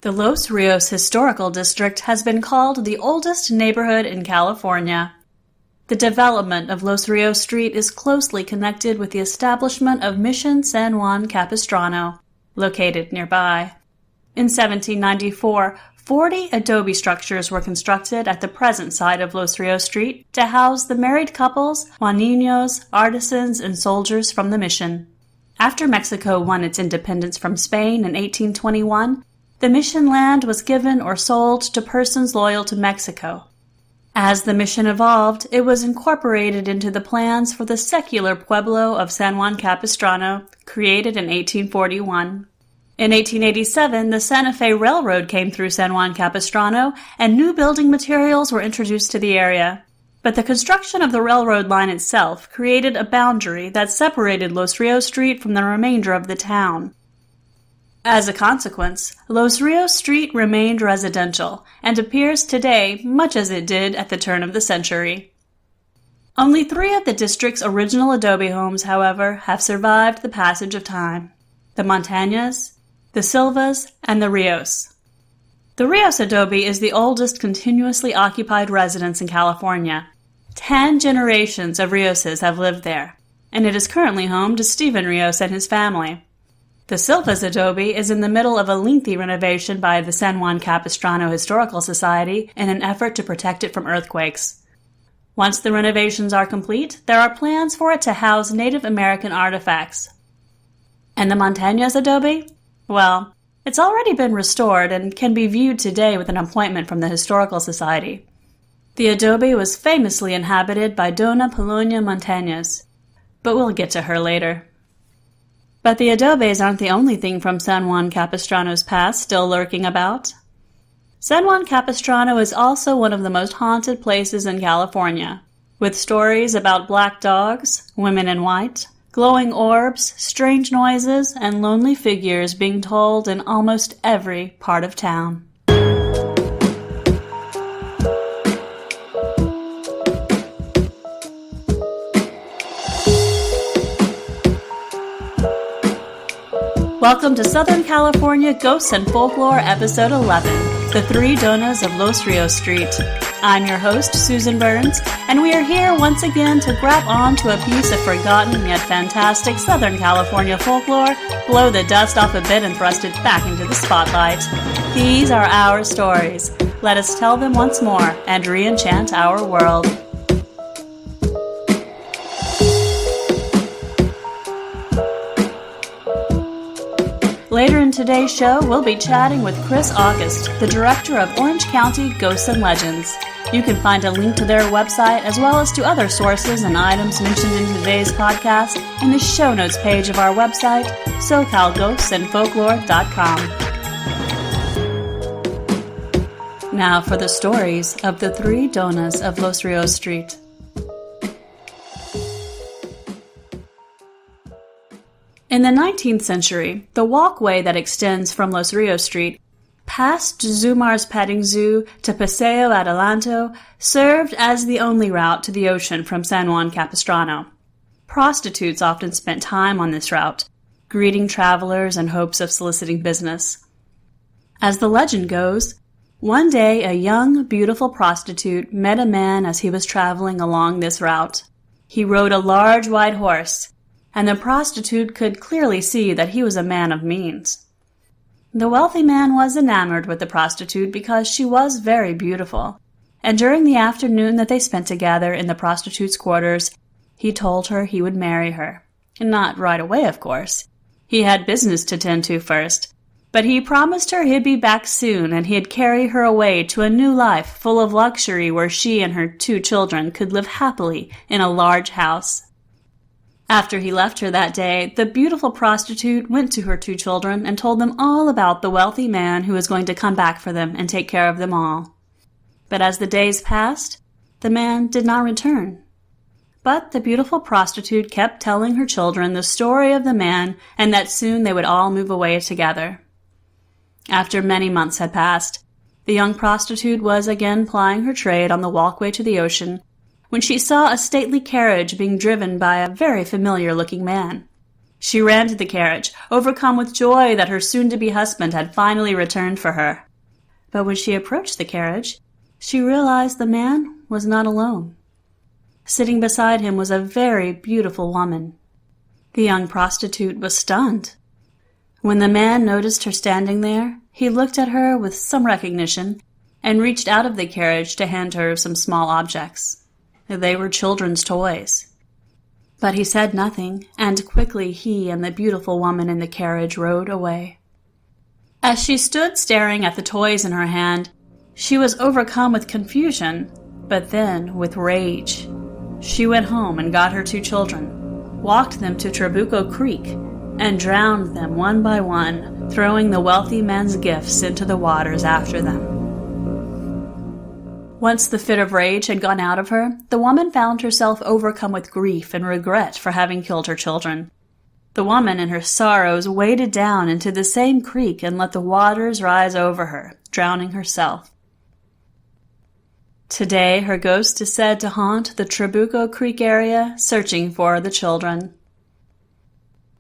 The Los Rios Historical District has been called the oldest neighborhood in California. The development of Los Rios Street is closely connected with the establishment of Mission San Juan Capistrano, located nearby. In 1794, 40 adobe structures were constructed at the present site of Los Rios Street to house the married couples, Juaninos, artisans, and soldiers from the mission. After Mexico won its independence from Spain in 1821, the mission land was given or sold to persons loyal to Mexico. As the mission evolved, it was incorporated into the plans for the secular pueblo of San Juan Capistrano, created in 1841. In 1887, the Santa Fe Railroad came through San Juan Capistrano, and new building materials were introduced to the area. But the construction of the railroad line itself created a boundary that separated Los Rios Street from the remainder of the town. As a consequence, Los Rios Street remained residential and appears today much as it did at the turn of the century. Only 3 of the district's original adobe homes, however, have survived the passage of time: the Montanez, the Silvas, and the Rios. The Rios adobe is the oldest continuously occupied residence in California. 10 generations of Rioses have lived there, and it is currently home to Stephen Rios and his family. The Silvas adobe is in the middle of a lengthy renovation by the San Juan Capistrano Historical Society in an effort to protect it from earthquakes. Once the renovations are complete, there are plans for it to house Native American artifacts. And the Montanez adobe? Well, it's already been restored and can be viewed today with an appointment from the Historical Society. The adobe was famously inhabited by Dona Polonia Montanez, but we'll get to her later. But the adobes aren't the only thing from San Juan Capistrano's past still lurking about. San Juan Capistrano is also one of the most haunted places in California, with stories about black dogs, women in white, glowing orbs, strange noises, and lonely figures being told in almost every part of town. Welcome to Southern California Ghosts and Folklore, Episode 11, The 3 Donas of Los Rios Street. I'm your host, Susan Burns, and we are here once again to grab on to a piece of forgotten yet fantastic Southern California folklore, blow the dust off a bit and thrust it back into the spotlight. These are our stories. Let us tell them once more and re-enchant our world. Later in today's show, we'll be chatting with Cris August, the director of OrangeCounty Ghosts and Legends. You can find a link to their website as well as to other sources and items mentioned in today's podcast in the show notes page of our website, SoCalGhostsandFolklore.com. Now for the stories of the 3 Donas of Los Rios Street. In the 19th century, the walkway that extends from Los Rios Street past Zumar's petting zoo to Paseo Adelanto served as the only route to the ocean from San Juan Capistrano. Prostitutes often spent time on this route, greeting travelers in hopes of soliciting business. As the legend goes, one day a young, beautiful prostitute met a man as he was traveling along this route. He rode a large white horse, and the prostitute could clearly see that he was a man of means. The wealthy man was enamored with the prostitute because she was very beautiful, and during the afternoon that they spent together in the prostitute's quarters, he told her he would marry her. Not right away, of course. He had business to tend to first, but he promised her he'd be back soon and he'd carry her away to a new life full of luxury where she and her 2 children could live happily in a large house. After he left her that day, the beautiful prostitute went to her 2 children and told them all about the wealthy man who was going to come back for them and take care of them all. But as the days passed, the man did not return. But the beautiful prostitute kept telling her children the story of the man and that soon they would all move away together. After many months had passed, the young prostitute was again plying her trade on the walkway to the ocean when she saw a stately carriage being driven by a very familiar-looking man. She ran to the carriage, overcome with joy that her soon-to-be husband had finally returned for her. But when she approached the carriage, she realized the man was not alone. Sitting beside him was a very beautiful woman. The young prostitute was stunned. When the man noticed her standing there, he looked at her with some recognition and reached out of the carriage to hand her some small objects. They were children's toys. But he said nothing, and quickly he and the beautiful woman in the carriage rode away. As she stood staring at the toys in her hand, she was overcome with confusion, but then with rage. She went home and got her 2 children, walked them to Trabuco Creek, and drowned them one by one, throwing the wealthy man's gifts into the waters after them. Once the fit of rage had gone out of her, the woman found herself overcome with grief and regret for having killed her children. The woman, in her sorrows, waded down into the same creek and let the waters rise over her, drowning herself. Today, her ghost is said to haunt the Trabuco Creek area, searching for the children.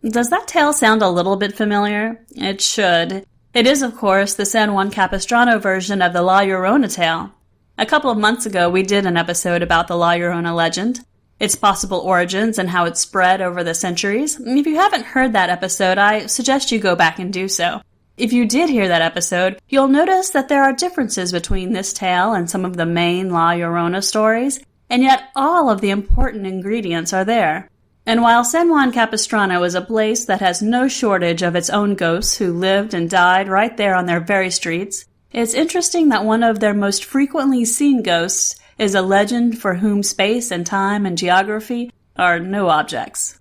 Does that tale sound a little bit familiar? It should. It is, of course, the San Juan Capistrano version of the La Llorona tale. A couple of months ago, we did an episode about the La Llorona legend, its possible origins and how it spread over the centuries. If you haven't heard that episode, I suggest you go back and do so. If you did hear that episode, you'll notice that there are differences between this tale and some of the main La Llorona stories, and yet all of the important ingredients are there. And while San Juan Capistrano is a place that has no shortage of its own ghosts who lived and died right there on their very streets, it's interesting that one of their most frequently seen ghosts is a legend for whom space and time and geography are no objects.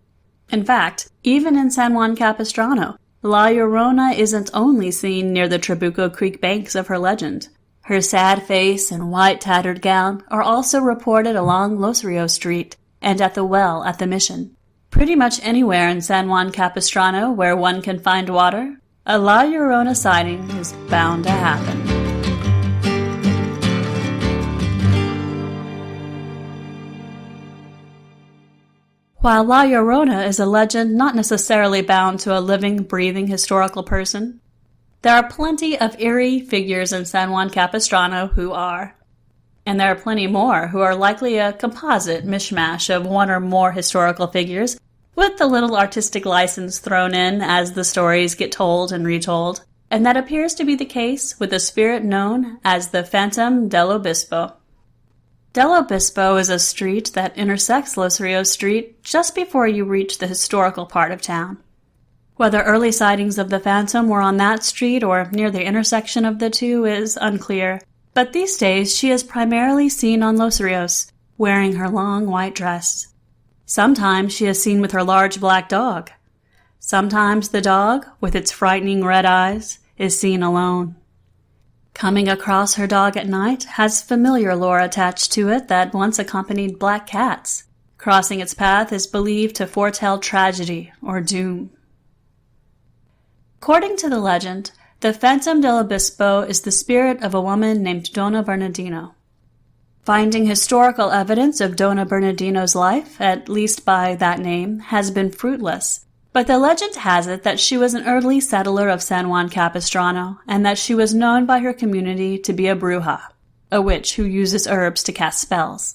In fact, even in San Juan Capistrano, La Llorona isn't only seen near the Trabuco Creek banks of her legend. Her sad face and white tattered gown are also reported along Los Rios Street and at the well at the mission. Pretty much anywhere in San Juan Capistrano where one can find water, a La Llorona sighting is bound to happen. While La Llorona is a legend not necessarily bound to a living, breathing historical person, there are plenty of eerie figures in San Juan Capistrano who are. And there are plenty more who are likely a composite mishmash of one or more historical figures, with a little artistic license thrown in as the stories get told and retold, and that appears to be the case with a spirit known as the Phantom Del Obispo. Del Obispo is a street that intersects Los Rios Street just before you reach the historical part of town. Whether early sightings of the Phantom were on that street or near the intersection of the two is unclear, but these days she is primarily seen on Los Rios, wearing her long white dress. Sometimes she is seen with her large black dog. Sometimes the dog, with its frightening red eyes, is seen alone. Coming across her dog at night has familiar lore attached to it that once accompanied black cats. Crossing its path is believed to foretell tragedy or doom. According to the legend, the Phantom del Obispo is the spirit of a woman named Dona Bernardino. Finding historical evidence of Dona Bernardino's life, at least by that name, has been fruitless. But the legend has it that she was an early settler of San Juan Capistrano, and that she was known by her community to be a bruja, a witch who uses herbs to cast spells.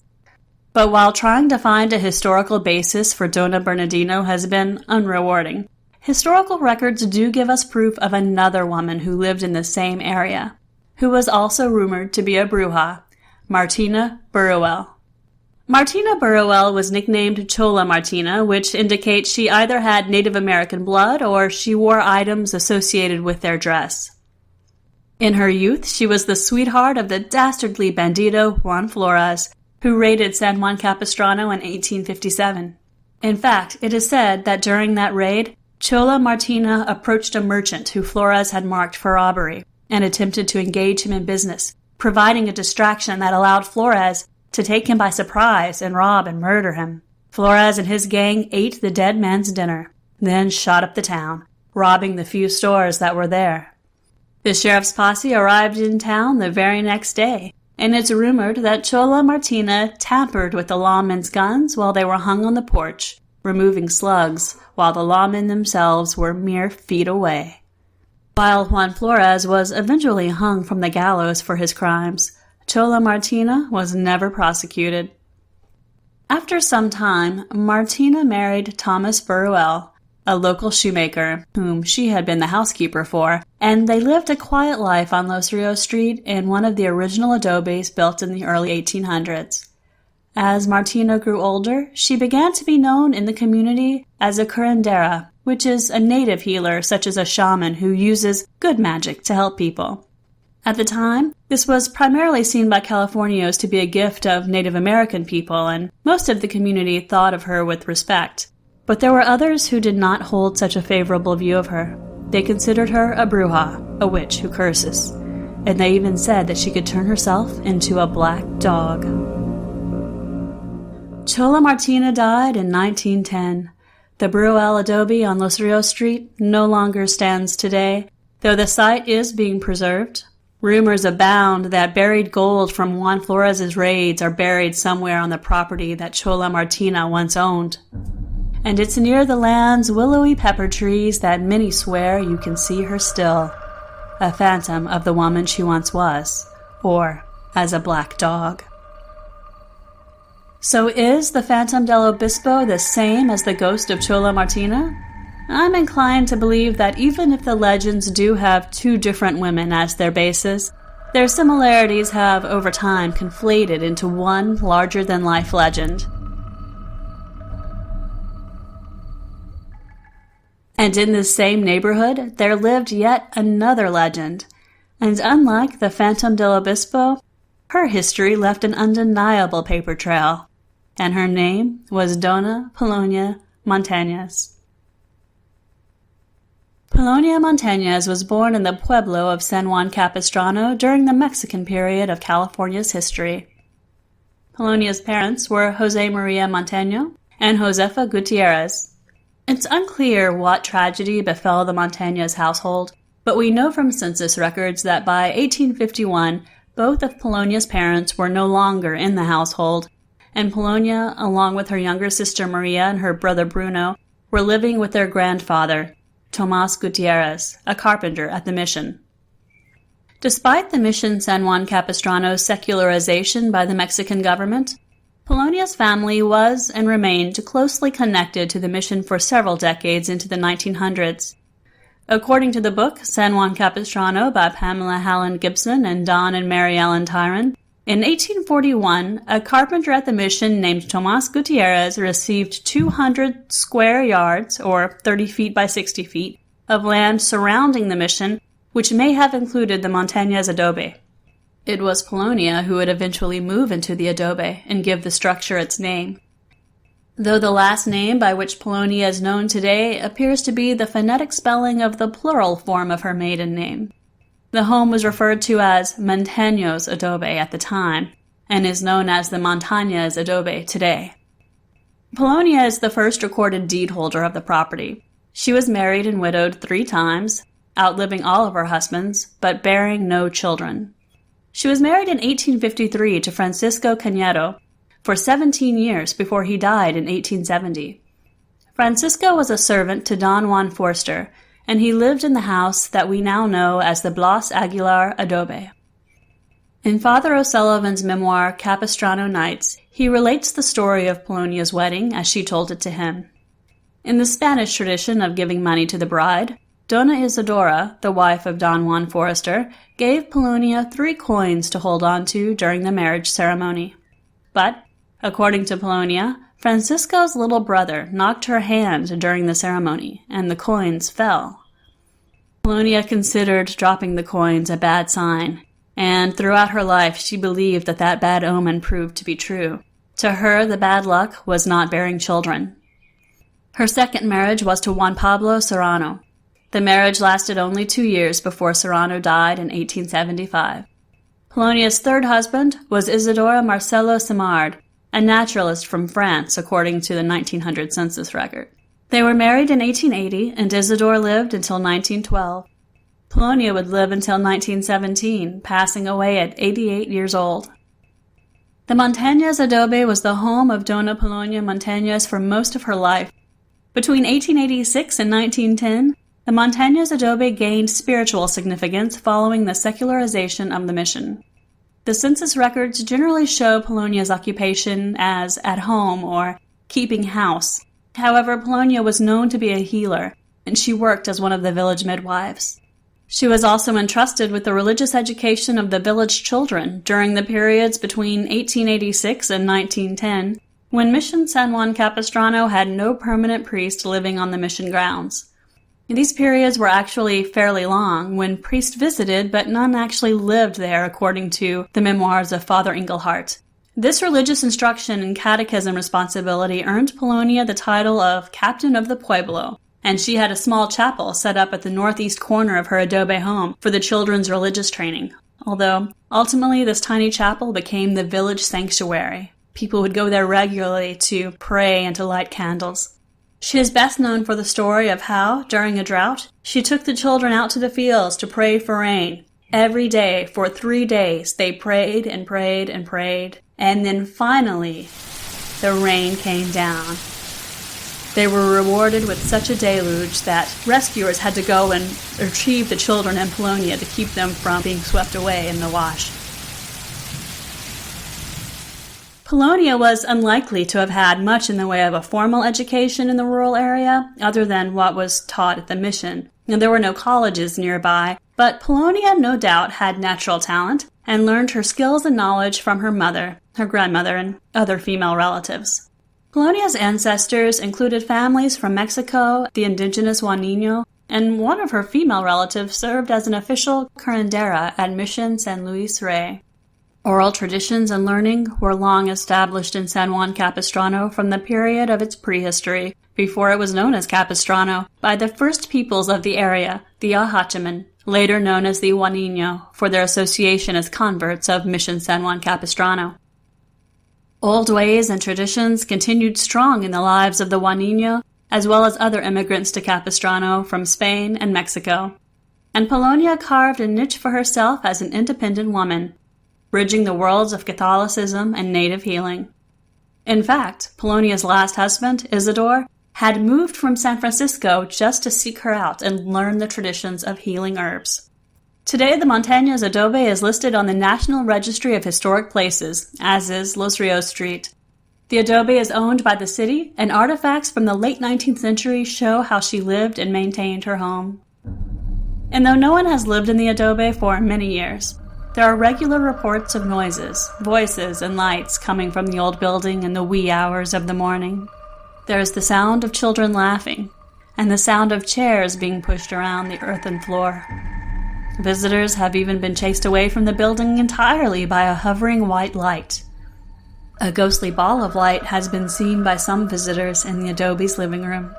But while trying to find a historical basis for Dona Bernardino has been unrewarding, historical records do give us proof of another woman who lived in the same area, who was also rumored to be a bruja, Martina Burro. Martina Burro was nicknamed Chola Martina, which indicates she either had Native American blood or she wore items associated with their dress. In her youth, she was the sweetheart of the dastardly bandito Juan Flores, who raided San Juan Capistrano in 1857. In fact, it is said that during that raid, Chola Martina approached a merchant who Flores had marked for robbery and attempted to engage him in business, providing a distraction that allowed Flores to take him by surprise and rob and murder him. Flores and his gang ate the dead man's dinner, then shot up the town, robbing the few stores that were there. The sheriff's posse arrived in town the very next day, and it's rumored that Chola Martina tampered with the lawmen's guns while they were hung on the porch, removing slugs, while the lawmen themselves were mere feet away. While Juan Flores was eventually hung from the gallows for his crimes, Chola Martina was never prosecuted. After some time, Martina married Thomas Burro, a local shoemaker, whom she had been the housekeeper for, and they lived a quiet life on Los Rios Street in one of the original adobes built in the early 1800s. As Martina grew older, she began to be known in the community as a curandera, which is a native healer such as a shaman who uses good magic to help people. At the time, this was primarily seen by Californios to be a gift of Native American people, and most of the community thought of her with respect. But there were others who did not hold such a favorable view of her. They considered her a bruja, a witch who curses, and they even said that she could turn herself into a black dog. Chola Martina died in 1910. The Burro adobe on Los Rios Street no longer stands today, though the site is being preserved. Rumors abound that buried gold from Juan Flores' raids are buried somewhere on the property that Chola Martina once owned. And it's near the land's willowy pepper trees that many swear you can see her still, a phantom of the woman she once was, or as a black dog. So is the Phantom del Obispo the same as the ghost of Chola Martina? I'm inclined to believe that even if the legends do have two different women as their basis, their similarities have over time conflated into one larger-than-life legend. And in this same neighborhood, there lived yet another legend, and unlike the Phantom del Obispo, her history left an undeniable paper trail, and her name was Dona Polonia Montanez. Polonia Montanez was born in the pueblo of San Juan Capistrano during the Mexican period of California's history. Polonia's parents were Jose Maria Montaño and Josefa Gutierrez. It's unclear what tragedy befell the Montanez household, but we know from census records that by 1851, both of Polonia's parents were no longer in the household, and Polonia, along with her younger sister Maria and her brother Bruno, were living with their grandfather, Tomas Gutierrez, a carpenter at the mission. Despite the mission San Juan Capistrano's secularization by the Mexican government, Polonia's family was and remained closely connected to the mission for several decades into the 1900s. According to the book San Juan Capistrano by Pamela Halland Gibson and Don and Mary Ellen Tyron, in 1841, a carpenter at the mission named Tomas Gutierrez received 200 square yards, or 30 feet by 60 feet, of land surrounding the mission, which may have included the Montanez adobe. It was Polonia who would eventually move into the adobe and give the structure its name. Though the last name by which Polonia is known today appears to be the phonetic spelling of the plural form of her maiden name. The home was referred to as Montanez adobe at the time, and is known as the Montanez adobe today. Polonia is the first recorded deed holder of the property. She was married and widowed 3 times, outliving all of her husbands, but bearing no children. She was married in 1853 to Francisco Cañedo for 17 years before he died in 1870. Francisco was a servant to Don Juan Forster, and he lived in the house that we now know as the Blas Aguilar adobe. In Father O'Sullivan's memoir, Capistrano Nights, he relates the story of Polonia's wedding as she told it to him. In the Spanish tradition of giving money to the bride, Dona Isadora, the wife of Don Juan Forster, gave Polonia 3 coins to hold on to during the marriage ceremony. But, according to Polonia, Francisco's little brother knocked her hand during the ceremony, and the coins fell. Polonia considered dropping the coins a bad sign, and throughout her life she believed that that bad omen proved to be true. To her, the bad luck was not bearing children. Her second marriage was to Juan Pablo Serrano. The marriage lasted only 2 years before Serrano died in 1875. Polonia's third husband was Isidora Marcelo Simard, a naturalist from France, according to the 1900 census record. They were married in 1880, and Isidore lived until 1912. Polonia would live until 1917, passing away at 88 years old. The Montanez adobe was the home of Dona Polonia Montanez for most of her life. Between 1886 and 1910, the Montanez adobe gained spiritual significance following the secularization of the mission. The census records generally show Polonia's occupation as at home or keeping house. However, Polonia was known to be a healer, and she worked as one of the village midwives. She was also entrusted with the religious education of the village children during the periods between 1886 and 1910, when Mission San Juan Capistrano had no permanent priest living on the mission grounds. These periods were actually fairly long, when priests visited, but none actually lived there, according to the memoirs of Father Engelhardt. This religious instruction and catechism responsibility earned Polonia the title of Captain of the Pueblo, and she had a small chapel set up at the northeast corner of her adobe home for the children's religious training. Although, ultimately, this tiny chapel became the village sanctuary. People would go there regularly to pray and to light candles. She is best known for the story of how, during a drought, she took the children out to the fields to pray for rain. Every day, for 3 days, they prayed and prayed and prayed, and then finally, the rain came down. They were rewarded with such a deluge that rescuers had to go and retrieve the children in Polonia to keep them from being swept away in the wash. Polonia was unlikely to have had much in the way of a formal education in the rural area, other than what was taught at the mission. And there were no colleges nearby, but Polonia no doubt had natural talent and learned her skills and knowledge from her mother, her grandmother, and other female relatives. Polonia's ancestors included families from Mexico, the indigenous Juanino, and one of her female relatives served as an official curandera at Mission San Luis Rey. Oral traditions and learning were long established in San Juan Capistrano from the period of its prehistory, before it was known as Capistrano, by the first peoples of the area, the Ahachiman, later known as the Juanino, for their association as converts of Mission San Juan Capistrano. Old ways and traditions continued strong in the lives of the Juanino, as well as other immigrants to Capistrano from Spain and Mexico. And Polonia carved a niche for herself as an independent woman, bridging the worlds of Catholicism and native healing. In fact, Polonia's last husband, Isidore, had moved from San Francisco just to seek her out and learn the traditions of healing herbs. Today, the Montanez adobe is listed on the National Registry of Historic Places, as is Los Rios Street. The adobe is owned by the city, and artifacts from the late 19th century show how she lived and maintained her home. And though no one has lived in the adobe for many years, there are regular reports of noises, voices, and lights coming from the old building in the wee hours of the morning. There is the sound of children laughing, and the sound of chairs being pushed around the earthen floor. Visitors have even been chased away from the building entirely by a hovering white light. A ghostly ball of light has been seen by some visitors in the adobe's living room.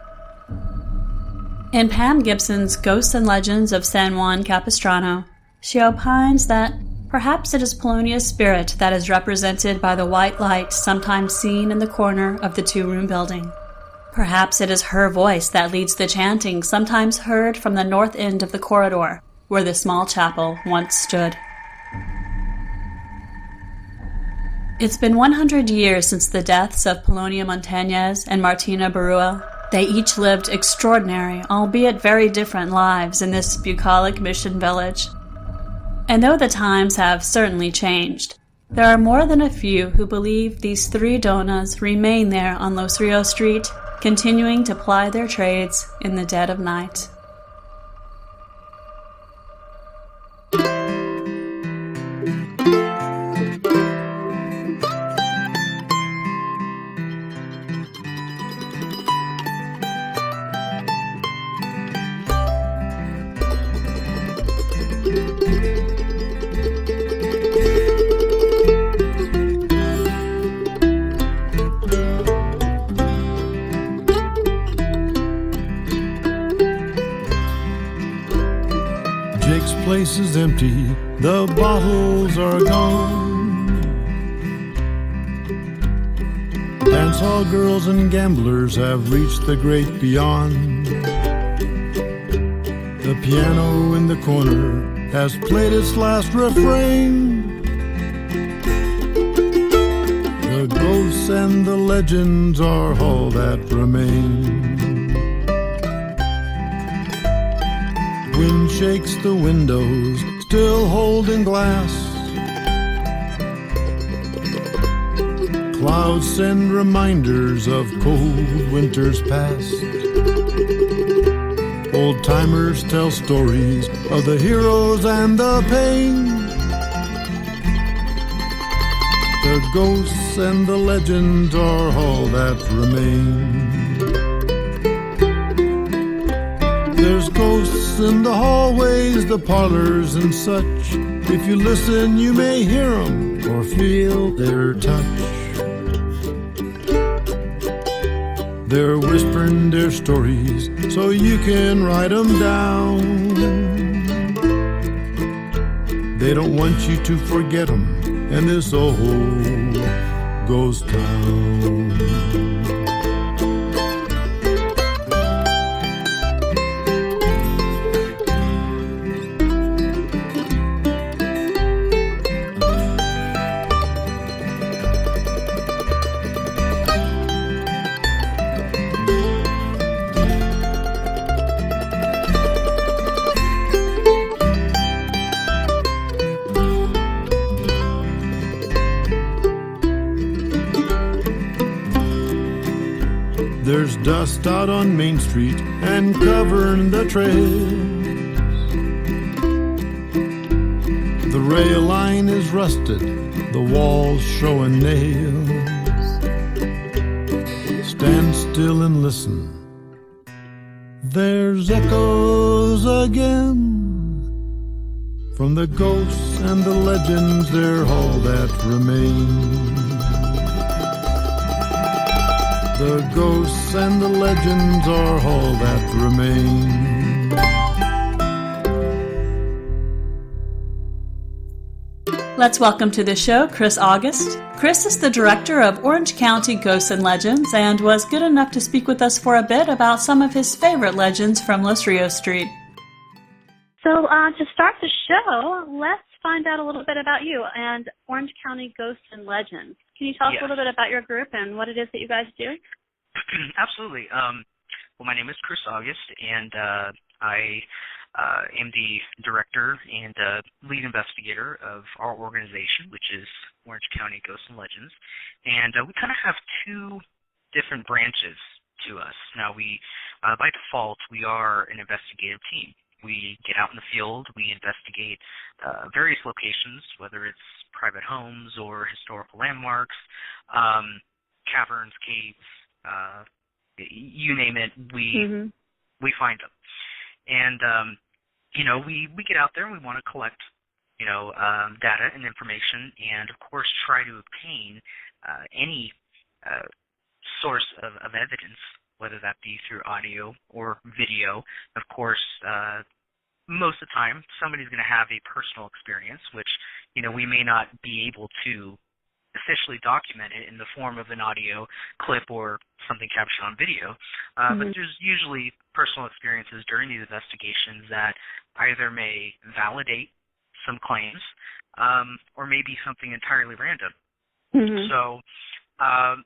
In Pam Gibson's Ghosts and Legends of San Juan Capistrano, she opines that perhaps it is Polonia's spirit that is represented by the white light sometimes seen in the corner of the two-room building. Perhaps it is her voice that leads the chanting sometimes heard from the north end of the corridor, where the small chapel once stood. It's been 100 years since the deaths of Polonia Montanez and Martina Burro. They each lived extraordinary, albeit very different lives in this bucolic mission village. And though the times have certainly changed, there are more than a few who believe these three Donas remain there on Los Rios Street, continuing to ply their trades in the dead of night. Place is empty, the bottles are gone. Dance hall girls and gamblers have reached the great beyond. The piano in the corner has played its last refrain. The ghosts and the legends are all that remain. Wind shakes the windows, still holding glass. Clouds send reminders of cold winters past. Old-timers tell stories of the heroes and the pain. The ghosts and the legends are all that remain. There's ghosts in the hallways, the parlors and such. If you listen, you may hear 'em or feel their touch. They're whispering their stories so you can write 'em down. They don't want you to forget 'em in this old ghost town. There's dust out on Main Street and covering the trails. The rail line is rusted, the walls showing nails. Stand still and listen. There's echoes again. From the ghosts and the legends, they're all that remain. The ghosts and the legends are all that remain. Let's welcome to the show Cris August. Cris is the director of Orange County Ghosts and Legends and was good enough to speak with us for a bit about some of his favorite legends from Los Rios Street. So to start the show, let's find out a little bit about you and Orange County Ghosts and Legends. Can you tell us a little bit about your group and what it is that you guys do? Absolutely. Well, my name is Cris August, and I am the director and lead investigator of our organization, which is Orange County Ghosts and Legends. And we kind of have two different branches to us. Now, by default, we are an investigative team. We get out in the field, we investigate various locations, whether it's private homes or historical landmarks, caverns, caves, you name it, we find them. And, we get out there and we want to collect, data and information and, of course, try to obtain any source of evidence, whether that be through audio or video. Of course, most of the time, somebody's going to have a personal experience, which, we may not be able to officially document it in the form of an audio clip or something captured on video. But there's usually personal experiences during these investigations that either may validate some claims or maybe something entirely random. So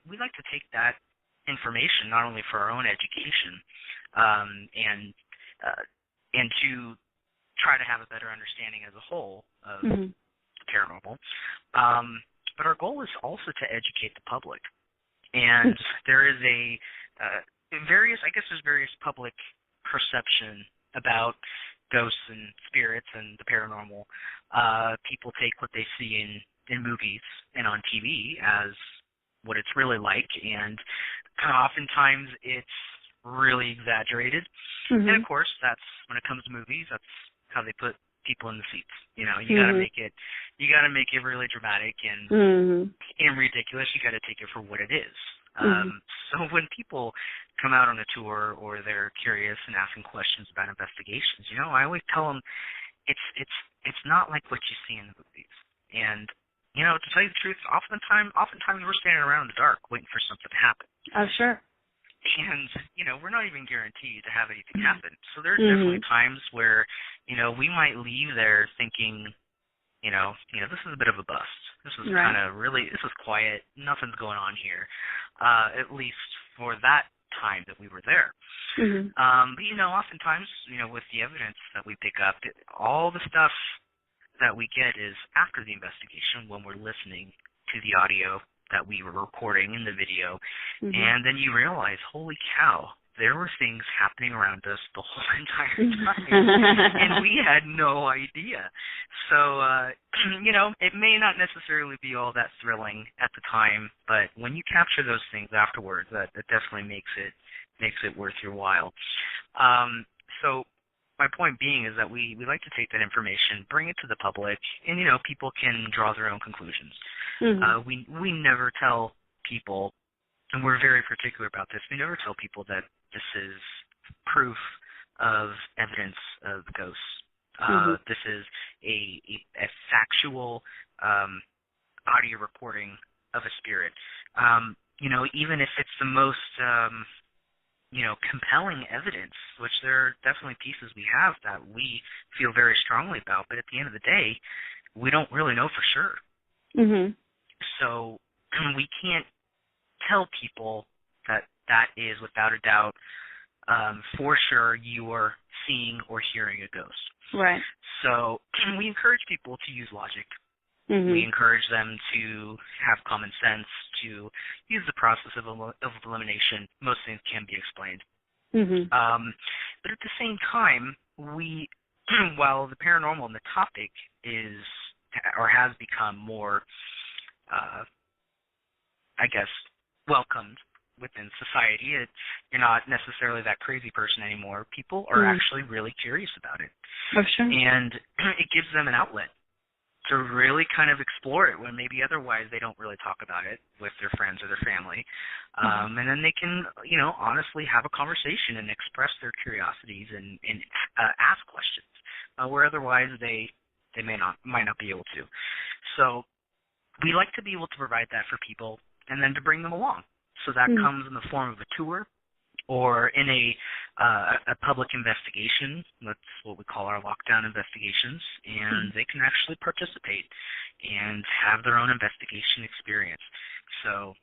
we like to take that information not only for our own education and to try to have a better understanding as a whole of paranormal. But our goal is also to educate the public. And there is there's various public perception about ghosts and spirits and the paranormal. People take what they see in movies and on TV as what it's really like, and oftentimes it's really exaggerated. And of course, that's when it comes to movies, that's how they put people in the seats. You gotta make it really dramatic and ridiculous. You gotta take it for what it is. So when people come out on a tour or they're curious and asking questions about investigations, I always tell them it's not like what you see in the movies. And to tell you the truth, oftentimes we're standing around in the dark waiting for something to happen. Oh, sure. And, we're not even guaranteed to have anything happen. So there are definitely times where, we might leave there thinking this is a bit of a bust. This is Right. this is quiet. Nothing's going on here, at least for that time that we were there. Mm-hmm. But, oftentimes, with the evidence that we pick up, all the stuff that we get is after the investigation when we're listening to the audio that we were recording in the video, Mm-hmm. and then you realize, holy cow, there were things happening around us the whole entire time, and we had no idea. So, it may not necessarily be all that thrilling at the time, but when you capture those things afterwards, that definitely makes it worth your while. So my point being is that we like to take that information, bring it to the public, and, people can draw their own conclusions. Mm-hmm. We never tell people, and we're very particular about this, we never tell people that this is proof of evidence of ghosts. Mm-hmm. This is a factual audio recording of a spirit. Even if it's the most, compelling evidence, which there are definitely pieces we have that we feel very strongly about, but at the end of the day, we don't really know for sure. Mm-hmm. So we can't tell people that is, without a doubt, for sure you are seeing or hearing a ghost. Right. So we encourage people to use logic. Mm-hmm. We encourage them to have common sense, to use the process of elimination. Most things can be explained. Mm-hmm. But at the same time, while the paranormal and the topic is or has become more, welcomed within society, you're not necessarily that crazy person anymore. People are actually really curious about it. Oh, sure. And it gives them an outlet to really kind of explore it when maybe otherwise they don't really talk about it with their friends or their family. And then they can, honestly have a conversation and express their curiosities and ask questions where otherwise they might not be able to. So we like to be able to provide that for people and then to bring them along. So that comes in the form of a tour or in a public investigation. That's what we call our lockdown investigations, and they can actually participate and have their own investigation experience. So,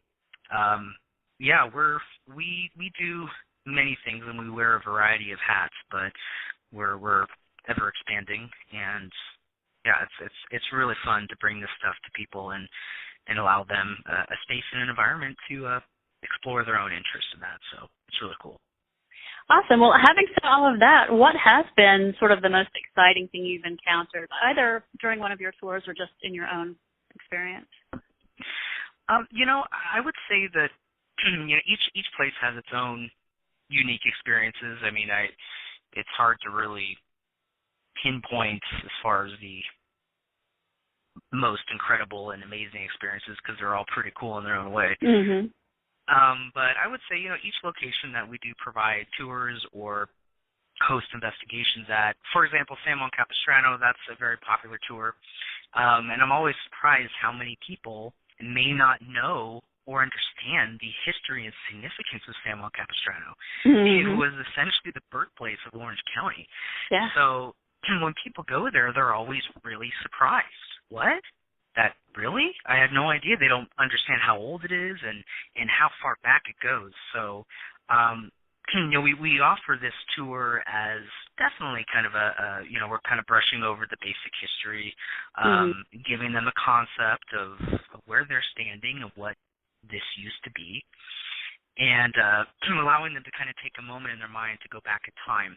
we do many things, and we wear a variety of hats, but we're ever expanding, and it's really fun to bring this stuff to people and allow them a space and an environment to explore their own interest in that. So it's really cool. Awesome. Well, having said all of that, what has been sort of the most exciting thing you've encountered, either during one of your tours or just in your own experience? I would say that each place has its own unique experiences. I mean, it's hard to really pinpoint as far as the most incredible and amazing experiences because they're all pretty cool in their own way. Mm-hmm. But I would say, each location that we do provide tours or host investigations at, for example, San Juan Capistrano, that's a very popular tour. And I'm always surprised how many people may not know or understand the history and significance of San Juan Capistrano. Mm-hmm. It was essentially the birthplace of Orange County. Yeah. So when people go there, they're always really surprised. What? That really? I had no idea. They don't understand how old it is and how far back it goes. So, we offer this tour as definitely kind of we're kind of brushing over the basic history, giving them a concept of where they're standing, of what this used to be, and allowing them to kind of take a moment in their mind to go back in time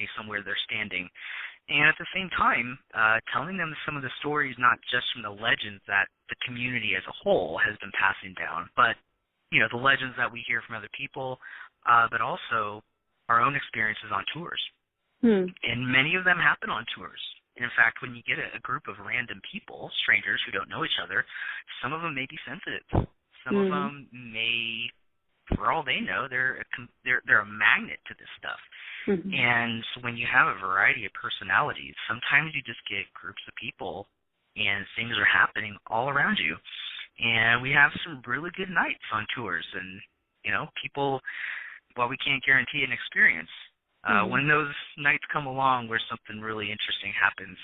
based on where they're standing. And at the same time, telling them some of the stories, not just from the legends that the community as a whole has been passing down, but, the legends that we hear from other people, but also our own experiences on tours. And many of them happen on tours. And in fact, when you get a group of random people, strangers who don't know each other, some of them may be sensitive. Some of them may, for all they know, they're a magnet to this stuff. And so when you have a variety of personalities, sometimes you just get groups of people and things are happening all around you. And we have some really good nights on tours. And, people, while we can't guarantee an experience, when those nights come along where something really interesting happens,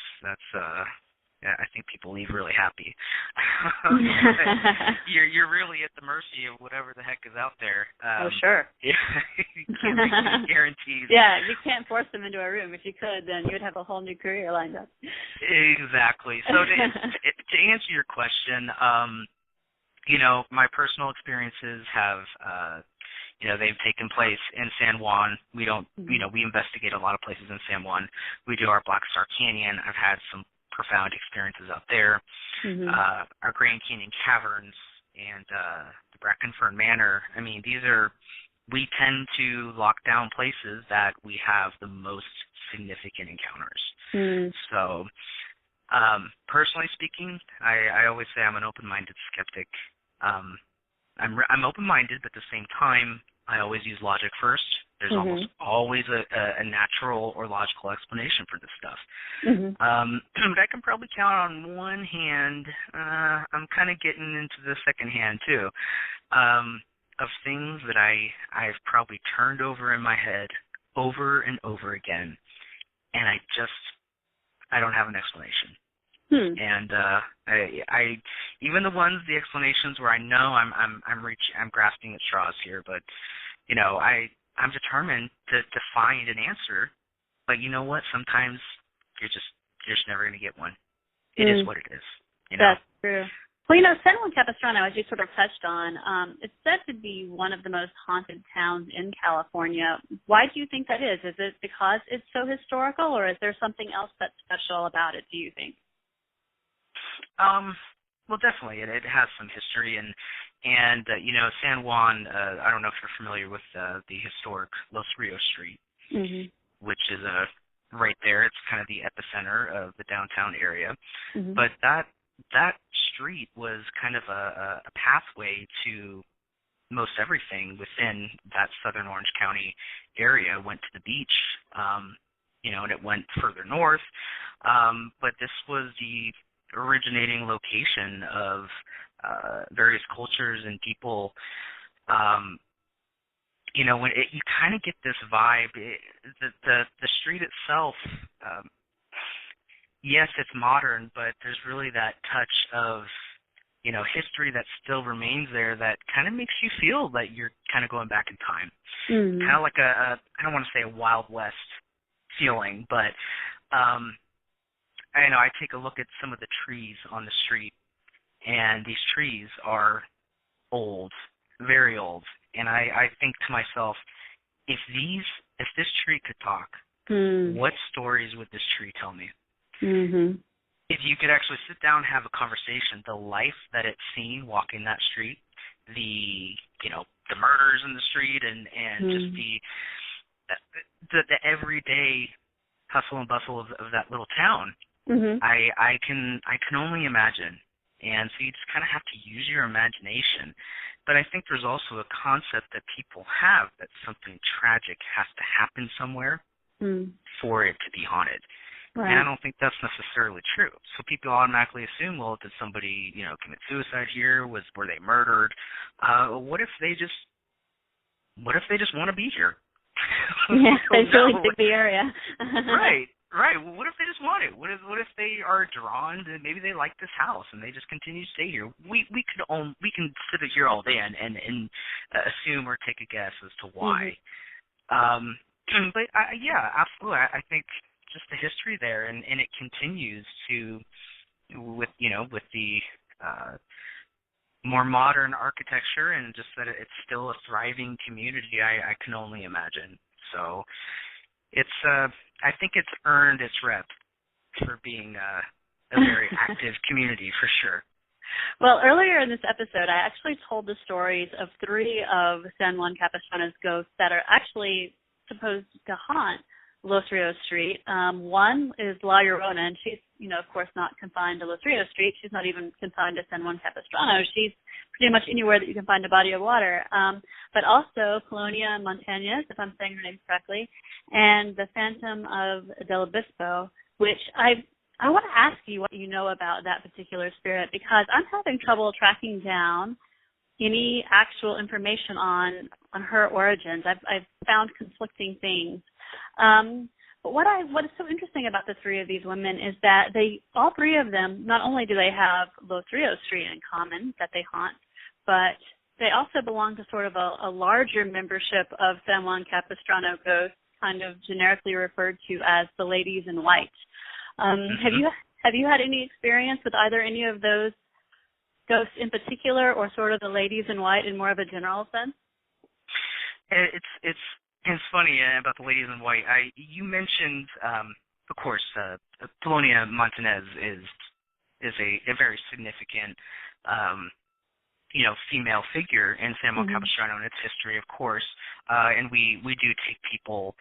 I think people leave really happy. You're really at the mercy of whatever the heck is out there. Oh, sure. Yeah, you can't make any guarantees. Yeah, you can't force them into a room. If you could, then you'd have a whole new career lined up. Exactly. So to answer your question, my personal experiences have, they've taken place in San Juan. We don't, we investigate a lot of places in San Juan. We do our Black Star Canyon. I've had some profound experiences out there. Our Grand Canyon Caverns and the Brackenfern Manor. I mean, we tend to lock down places that we have the most significant encounters. So, personally speaking, I always say I'm an open-minded skeptic. I'm open-minded, but at the same time, I always use logic first. There's almost always a natural or logical explanation for this stuff. But I can probably count on one hand. I'm kind of getting into the second hand, too, of things that I've probably turned over in my head over and over again, and I don't have an explanation. And I even the explanations where I know I'm grasping at straws here, but I'm determined to find an answer. But you know what? Sometimes you're just never going to get one. It is what it is. That's true. Well, San Juan Capistrano, as you sort of touched on, it's said to be one of the most haunted towns in California. Why do you think that is? Is it because it's so historical, or is there something else that's special about it, do you think? Well, definitely, it has some history, and San Juan. I don't know if you're familiar with the historic Los Rios Street, which is right there. It's kind of the epicenter of the downtown area. But that street was kind of a pathway to most everything within that southern Orange County area. Went to the beach, and it went further north. But this was the originating location of various cultures and people. When you kind of get this vibe, the street itself, yes, it's modern, but there's really that touch of history that still remains there that kind of makes you feel that you're kind of going back in time. Kind of like I don't want to say a Wild West feeling, but I take a look at some of the trees on the street, and these trees are old, very old. And I think to myself, if this tree could talk, what stories would this tree tell me? If you could actually sit down and have a conversation, the life that it's seen walking that street, the murders in the street, and just the everyday hustle and bustle of that little town. I can only imagine, and so you just kind of have to use your imagination. But I think there's also a concept that people have that something tragic has to happen somewhere for it to be haunted. Right. And I don't think that's necessarily true. So people automatically assume, well, did somebody commit suicide here? Were they murdered? What if they just want to be here? Yeah, they really dig the area. Right. Well, what if they just want it? What if they are drawn to, maybe they like this house and they just continue to stay here? We can sit here all day and assume or take a guess as to why. But yeah, absolutely. I think just the history there, and it continues to with the more modern architecture, and just that it's still a thriving community. I can only imagine. So it's I think it's earned its rep for being a very active community, for sure. Well, earlier in this episode, I actually told the stories of 3 of San Juan Capistrano's ghosts that are actually supposed to haunt Los Rios Street. One is La Llorona, and she's, of course, not confined to Los Rios Street. She's not even confined to San Juan Capistrano. She's pretty much anywhere that you can find a body of water. But also Polonia and Montanez, if I'm saying her name correctly, and the Phantom of Del Obispo, which I want to ask you what you know about that particular spirit, because I'm having trouble tracking down any actual information on her origins. I've found conflicting things. what is so interesting about the three of these women is that all three of them, not only do they have Los Rios Street in common that they haunt, but they also belong to sort of a larger membership of San Juan Capistrano ghosts, kind of generically referred to as the Ladies in White. Have you had any experience with either any of those ghosts in particular, or sort of the Ladies in White in more of a general sense? It's funny about the Ladies in White. You mentioned, of course, Polonia Montanez is a very significant, female figure in San Juan Capistrano and its history, of course. And we do take people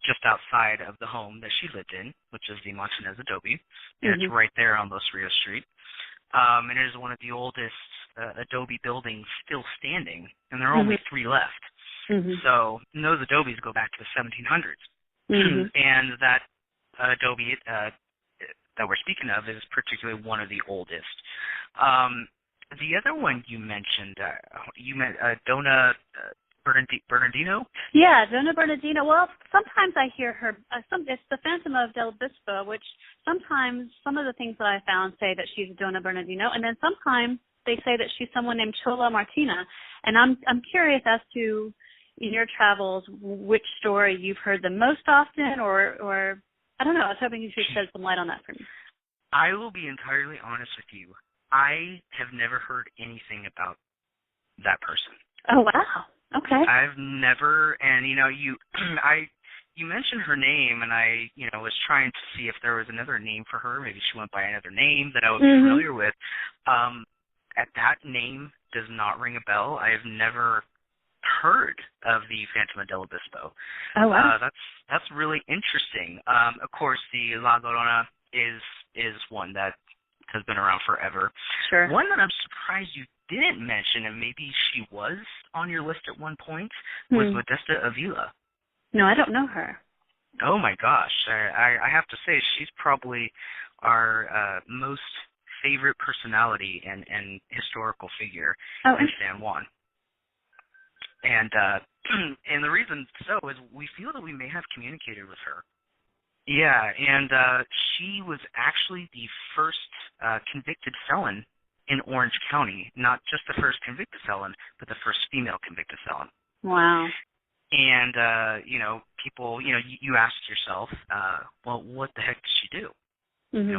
just outside of the home that she lived in, which is the Montanez Adobe. And it's right there on Los Rios Street. And it is one of the oldest adobe buildings still standing, and there are only three left. So those adobes go back to the 1700s. And that adobe that we're speaking of is particularly one of the oldest. The other one you mentioned, Dona Bernardino? Yeah, Dona Bernardino. Well, sometimes I hear her. It's the Phantom of Del Obispo, which sometimes some of the things that I found say that she's Dona Bernardino, and then sometimes they say that she's someone named Chola Martina. And I'm curious as to, in your travels, which story you've heard the most often, or I don't know. I was hoping you could shed some light on that for me. I will be entirely honest with you. I have never heard anything about that person. Oh, wow. Okay. I've never, and you mentioned her name, and I was trying to see if there was another name for her. Maybe she went by another name that I would be familiar with. That name does not ring a bell. I have never heard of the Phantom of Del Obispo. Oh, wow. That's really interesting. Of course, the La Llorona is one that has been around forever. Sure. One that I'm surprised you didn't mention, and maybe she was on your list at one point, was Modesta Avila. No, I don't know her. Oh my gosh. I have to say she's probably our most favorite personality and historical figure in San Juan. And and the reason so is we feel that we may have communicated with her. Yeah, and she was actually the first convicted felon in Orange County. Not just the first convicted felon, but the first female convicted felon. Wow. And, people, you ask yourself, well, what the heck did she do?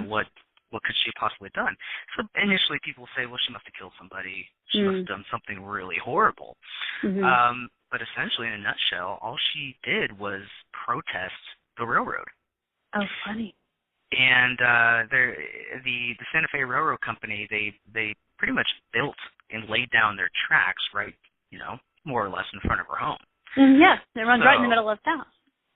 What could she have possibly done? So initially people say, well, she must have killed somebody. She must have done something really horrible. But essentially, in a nutshell, all she did was protest the railroad. Oh, funny. And the Santa Fe Railroad Company, they pretty much built and laid down their tracks right, more or less in front of her home. Yeah, it runs right in the middle of town.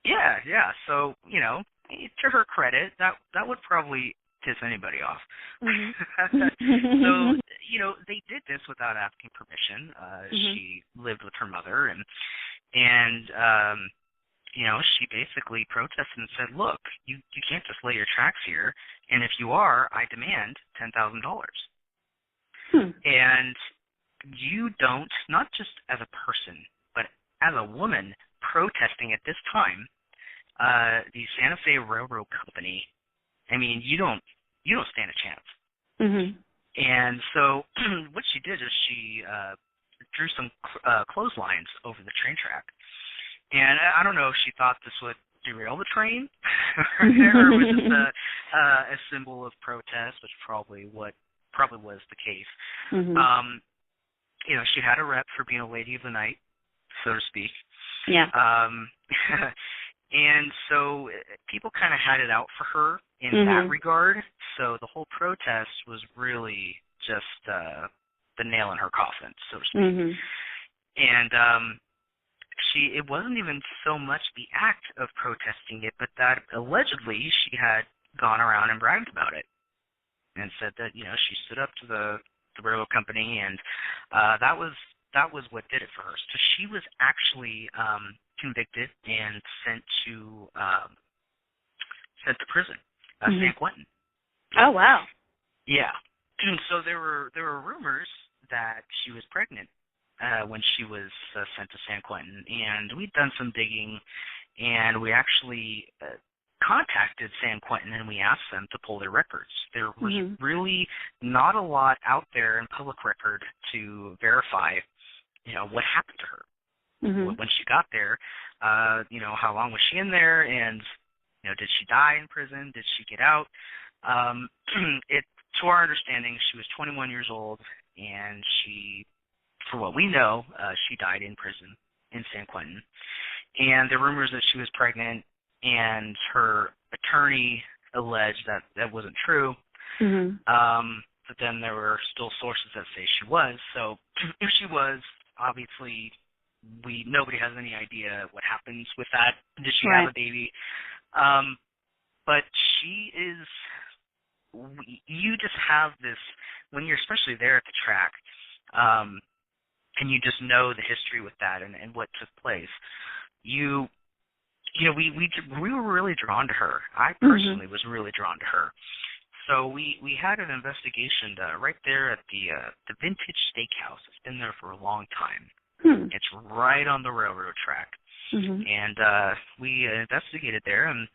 Yeah. So, to her credit, that would probably piss anybody off. So, they did this without asking permission. She lived with her mother, and she basically protested and said, look, you can't just lay your tracks here, and if you are, I demand $10,000. And you don't, not just as a person, but as a woman protesting at this time, the Santa Fe Railroad Company, I mean, you don't stand a chance. And so what she did is she drew some clotheslines over the train track. And I don't know if she thought this would derail the train or was just a symbol of protest, which probably was the case. She had a rep for being a lady of the night, so to speak. Yeah. And so people kind of had it out for her in that regard. So the whole protest was really just the nail in her coffin, so to speak. And it wasn't even so much the act of protesting it, but that allegedly she had gone around and bragged about it and said that, she stood up to the railroad company, and that was what did it for her. So she was actually convicted and sent to prison, San Quentin. Oh, wow. Yeah. So there were rumors that she was pregnant when she was sent to San Quentin, and we'd done some digging, and we actually contacted San Quentin and we asked them to pull their records. There was really not a lot out there in public record to verify, what happened to her when she got there. How long was she in there, and did she die in prison? Did she get out? To our understanding, she was 21 years old, and she, for what we know, she died in prison in San Quentin. And the rumors that she was pregnant, and her attorney alleged that that wasn't true. But then there were still sources that say she was. So if she was, obviously, nobody has any idea what happens with that. Did she have a baby? But she is. You just have this when you're especially there at the track, and you just know the history with that and what took place. We were really drawn to her. I personally was really drawn to her. So we had an investigation right there at the Vintage Steakhouse. It's been there for a long time. It's right on the railroad track. And we investigated there, and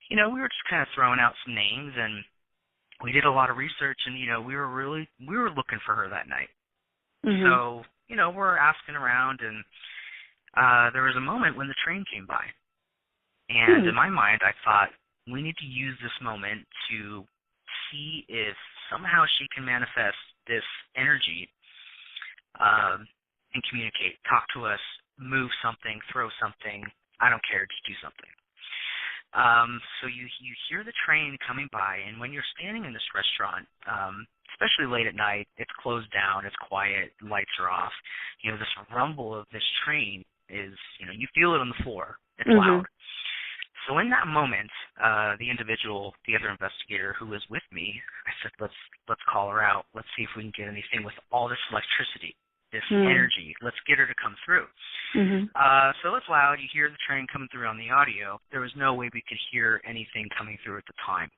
we were just kind of throwing out some names, and we did a lot of research, and we were looking for her that night. So we're asking around, and there was a moment when the train came by. And in my mind, I thought, we need to use this moment to see if somehow she can manifest this energy and communicate, talk to us, move something, throw something. I don't care, just do something. So you hear the train coming by, and when you're standing in this restaurant, especially late at night, it's closed down, it's quiet, lights are off. This rumble of this train is, you feel it on the floor. It's loud. So in that moment, the other investigator who was with me, I said, let's call her out. Let's see if we can get anything with all this electricity, this energy. Let's get her to come through. So it's loud. You hear the train coming through on the audio. There was no way we could hear anything coming through at the time.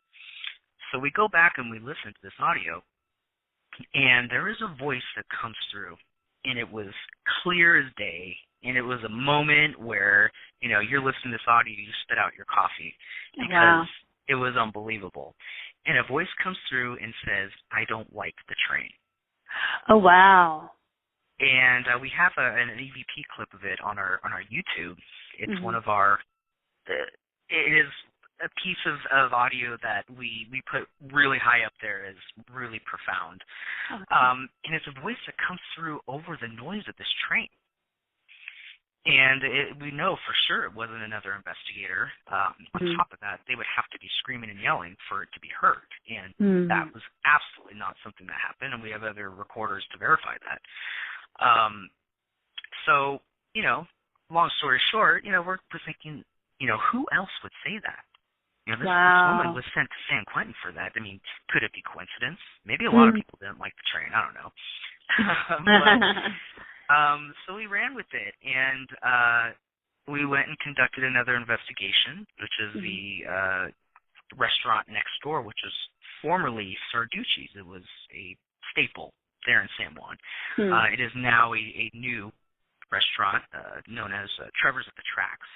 So we go back and we listen to this audio, and there is a voice that comes through, and it was clear as day. And it was a moment where, you're listening to this audio, you spit out your coffee because it was unbelievable. And a voice comes through and says, "I don't like the train." Oh, wow. And we have an EVP clip of it on our YouTube. It's one of our, it is a piece of audio that we put really high up there as really profound. And it's a voice that comes through over the noise of this train. And we know for sure it wasn't another investigator. On top of that, they would have to be screaming and yelling for it to be heard. And that was absolutely not something that happened, and we have other recorders to verify that. So, long story short, we're thinking, who else would say that? This woman was sent to San Quentin for that. I mean, could it be coincidence? Maybe a lot of people didn't like the train. I don't know. So we ran with it, and we went and conducted another investigation, which is the restaurant next door, which was formerly Sarducci's. It was a staple there in San Juan. It is now a new restaurant known as Trevor's at the Tracks.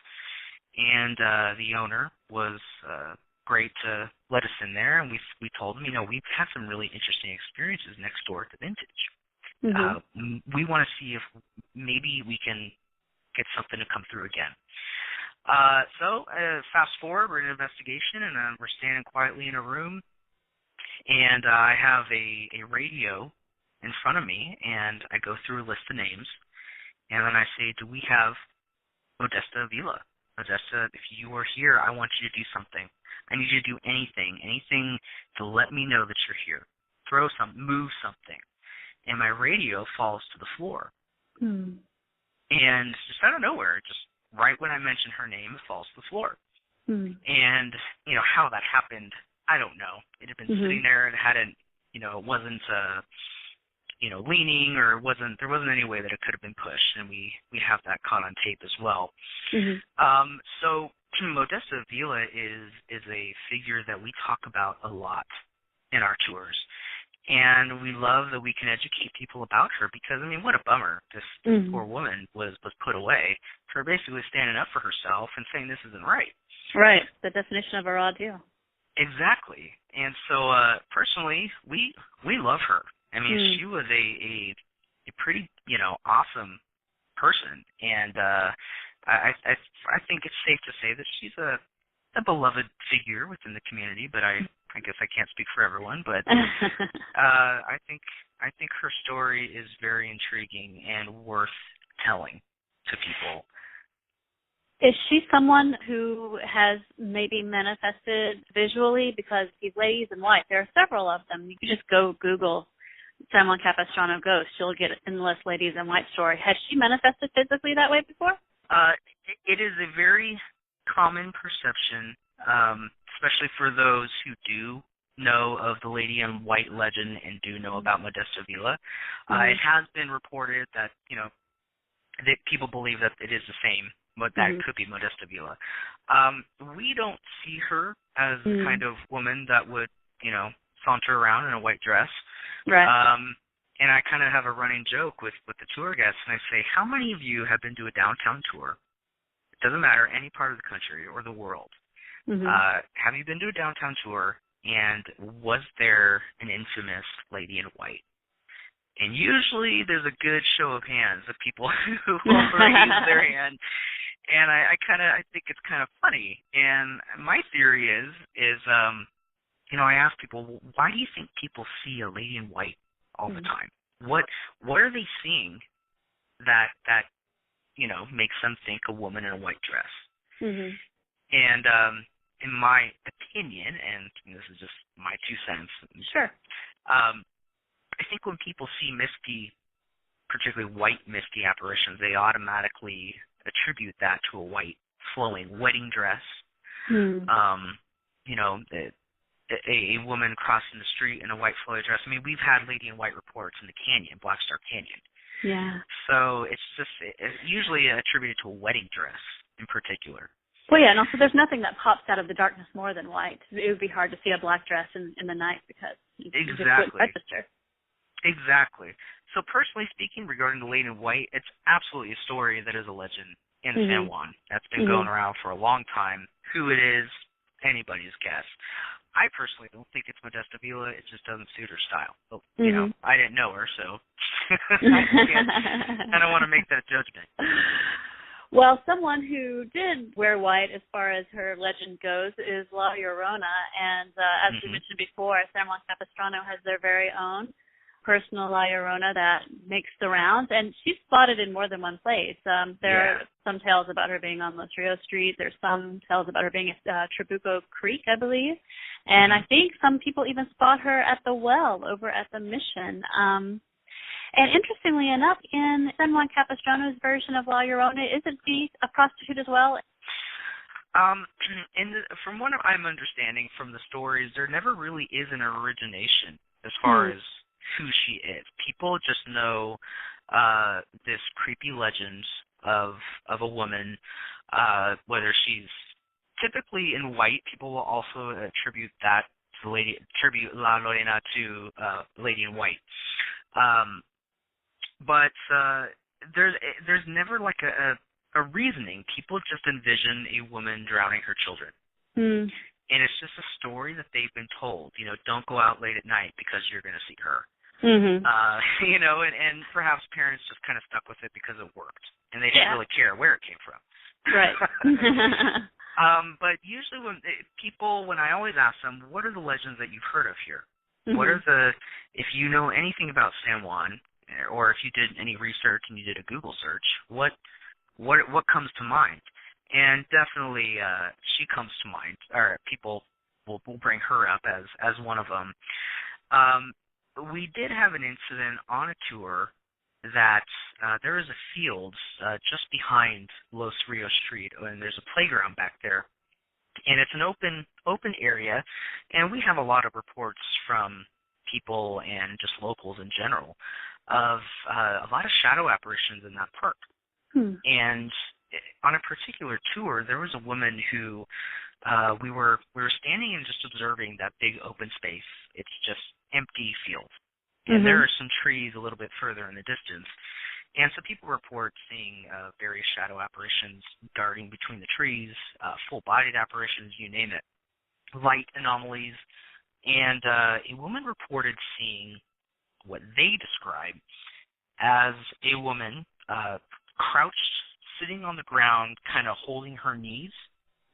And the owner was great to let us in there, and we told him, we've had some really interesting experiences next door at the Vintage. We want to see if maybe we can get something to come through again. So fast forward, we're in an investigation, and we're standing quietly in a room, and I have a radio in front of me, and I go through a list of names, and then I say, do we have Modesta Avila? Modesta, if you are here, I want you to do something. I need you to do anything to let me know that you're here. Throw something, move something. And my radio falls to the floor. And just out of nowhere, just right when I mention her name, it falls to the floor. And, how that happened, I don't know. It had been sitting there and hadn't, it wasn't, leaning, or there wasn't any way that it could have been pushed. And we have that caught on tape as well. So Modesta Avila is a figure that we talk about a lot in our tours. And we love that we can educate people about her because, I mean, what a bummer. This poor woman was put away for basically standing up for herself and saying this isn't right. Right, the definition of a raw deal. Exactly. And so, personally, we love her. I mean, she was a pretty, awesome person. And I think it's safe to say that she's a beloved figure within the community, but I guess I can't speak for everyone, but I think her story is very intriguing and worth telling to people. Is she someone who has maybe manifested visually? Because these ladies in white, there are several of them. You can just go Google San Juan Capistrano ghost. You'll get endless ladies in white story. Has she manifested physically that way before? It is a very common perception, especially for those who do know of the Lady in White legend and do know about Modesta Avila. It has been reported that, that people believe that it is the same, but that could be Modesta Avila. We don't see her as the kind of woman that would, saunter around in a white dress. Right. And I kind of have a running joke with the tour guests, and I say, how many of you have been to a downtown tour? It doesn't matter, any part of the country or the world. Have you been to a downtown tour, and was there an infamous lady in white? And usually there's a good show of hands of people who will raise their hand. And I think it's kind of funny. And my theory is I ask people, why do you think people see a lady in white all the time? What are they seeing that makes them think a woman in a white dress? And in my opinion, and this is just my 2 cents. Sure. I think when people see misty, particularly white misty apparitions, they automatically attribute that to a white flowing wedding dress. A woman crossing the street in a white flowy dress. I mean, we've had lady in white reports in the canyon, Black Star Canyon. Yeah. So it's usually attributed to a wedding dress in particular. Well, yeah, and also there's nothing that pops out of the darkness more than white. It would be hard to see a black dress in the night because you just wouldn't register. Exactly. So personally speaking, regarding the lady in white, it's absolutely a story that is a legend in San Juan. That's been going around for a long time. Who it is, anybody's guess. I personally don't think it's Modesta Avila. It just doesn't suit her style. But, I didn't know her, so I don't want to make that judgment. Well, someone who did wear white as far as her legend goes is La Llorona. And as we mentioned before, San Juan Capistrano has their very own personal La Llorona that makes the rounds. And she's spotted in more than one place. There are some tales about her being on Los Rios Street. There's some tales about her being at Trabuco Creek, I believe. And I think some people even spot her at the well over at the Mission. And interestingly enough, in San Juan Capistrano's version of La Llorona, isn't she a prostitute as well? From what I'm understanding from the stories, there never really is an origination as far as who she is. People just know this creepy legend of a woman, whether she's typically in white. People will also attribute that to La Llorona to Lady in White. But there's never like a reasoning. People just envision a woman drowning her children. And it's just a story that they've been told. Don't go out late at night because you're going to see her. And perhaps parents just kind of stuck with it because it worked. And they didn't really care where it came from. Right. But usually when I always ask them, what are the legends that you've heard of here? What are if you know anything about San Juan, or if you did any research and you did a Google search, what comes to mind? And definitely she comes to mind, or people will bring her up as one of them. We did have an incident on a tour that there is a field just behind Los Rios Street, and there's a playground back there. And it's an open area, and we have a lot of reports from people and just locals in general of a lot of shadow apparitions in that park. And on a particular tour, there was a woman who we were standing and just observing that big open space. It's just empty field. And there are some trees a little bit further in the distance. And so people report seeing various shadow apparitions darting between the trees, full-bodied apparitions, you name it, light anomalies. And a woman reported seeing what they describe as a woman crouched, sitting on the ground, kind of holding her knees,